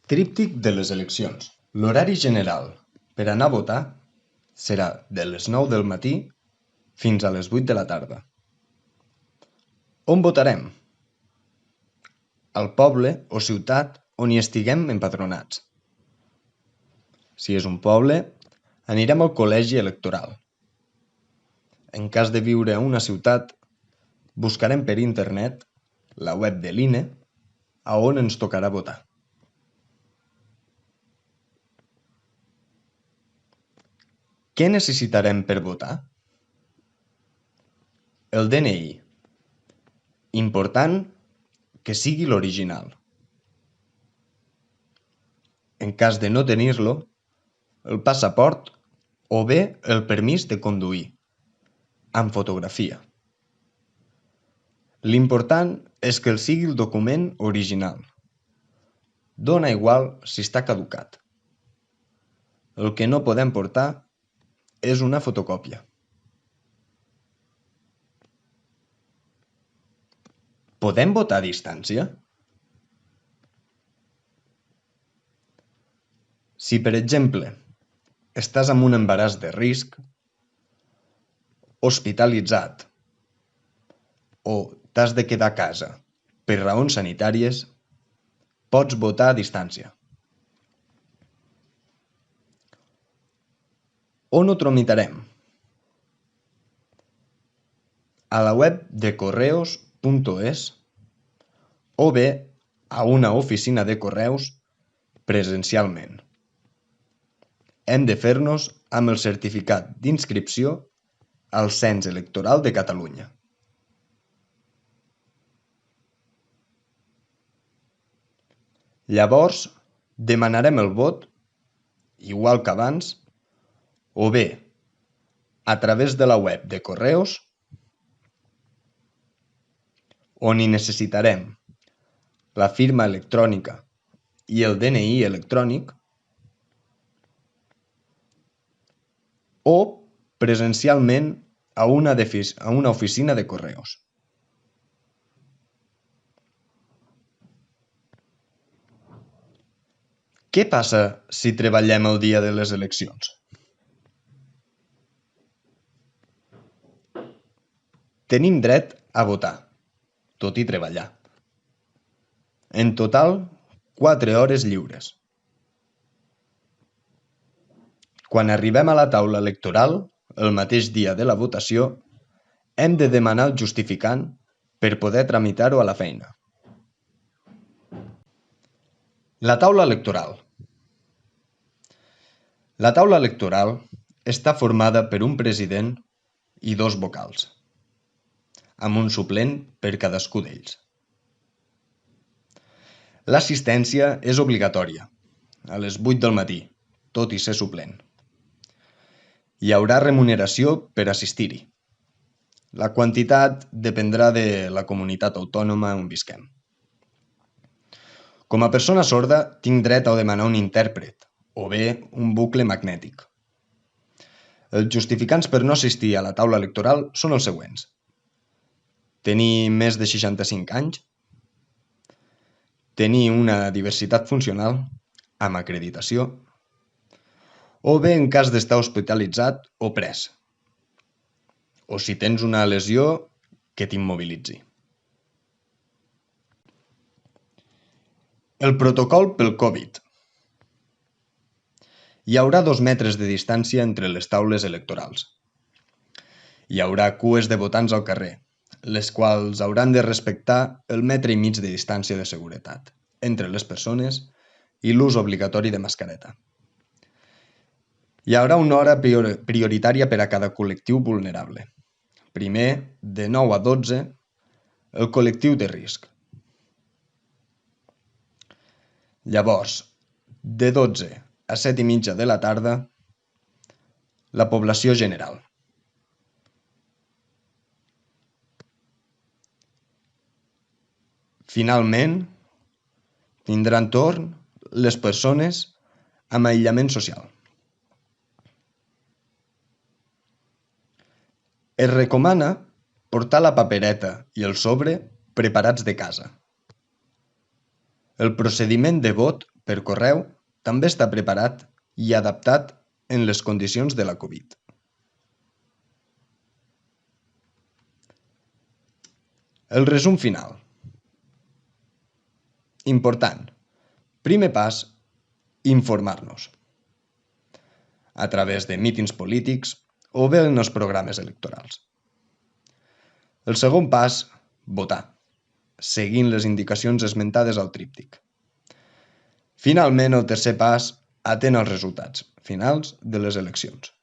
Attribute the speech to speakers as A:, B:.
A: Tríptic de les eleccions. L'horari general per anar a votar serà de les 9 del matí fins a les 8 de la tarda. On votarem? Al poble o ciutat on hi estiguem empadronats. Si és un poble, anirem al col·legi electoral. En cas de viure a una ciutat, buscarem per internet la web de l'INE a on ens tocarà votar. Què necessitarem per votar? El DNI. Important que sigui l'original. En cas de no tenir-lo, el passaport o bé el permís de conduir, amb fotografia. L'important és que sigui el document original. Dóna igual si està caducat. El que no podem portar és una fotocòpia. Podem votar a distància? Si, per exemple, estàs amb un embaràs de risc, hospitalitzat o t'has de quedar a casa per raons sanitàries, pots votar a distància. On ho tramitarem? A la web de correos.es o bé a una oficina de correus presencialment. Hem de fer-nos amb el certificat d'inscripció al Cens Electoral de Catalunya. Llavors, demanarem el vot, igual que abans, o bé a través de la web de correus, on hi necessitarem la firma electrònica i el DNI electrònic, o presencialment a una oficina de correus. Què passa si treballem el dia de les eleccions? Tenim dret a votar, tot i treballar. En total, 4 hores lliures. Quan arribem a la taula electoral, el mateix dia de la votació, hem de demanar el justificant per poder tramitar-ho a la feina. La taula electoral. La taula electoral està formada per un president i 2 vocals, amb un suplent per cadascú d'ells. L'assistència és obligatòria, a les 8 del matí, tot i ser suplent. Hi haurà remuneració per assistir-hi. La quantitat dependrà de la comunitat autònoma on visquem. Com a persona sorda, tinc dret a demanar un intèrpret o bé un bucle magnètic. Els justificants per no assistir a la taula electoral són els següents: tenir més de 65 anys, tenir una diversitat funcional amb acreditació, o bé en cas d'estar hospitalitzat o pres, o si tens una lesió que t'immobilitzi. El protocol pel Covid. Hi haurà 2 metres de distància entre les taules electorals. Hi haurà cues de votants al carrer, les quals hauran de respectar el 1,5 metres de distància de seguretat entre les persones i l'ús obligatori de mascareta. Hi haurà una hora prioritària per a cada col·lectiu vulnerable. Primer, de 9 a 12, el col·lectiu de risc. Llavors, de 12 a 7:30 de la tarda, la població general. Finalment, tindran torn les persones amb aïllament social. Es recomana portar la papereta i el sobre preparats de casa. El procediment de vot per correu també està preparat i adaptat en les condicions de la Covid. El resum final. Important. Primer pas, informar-nos. A través de mítings polítics o bé en els programes electorals. El segon pas, votar, seguint les indicacions esmentades al tríptic. Finalment, el tercer pas, atén als resultats finals de les eleccions.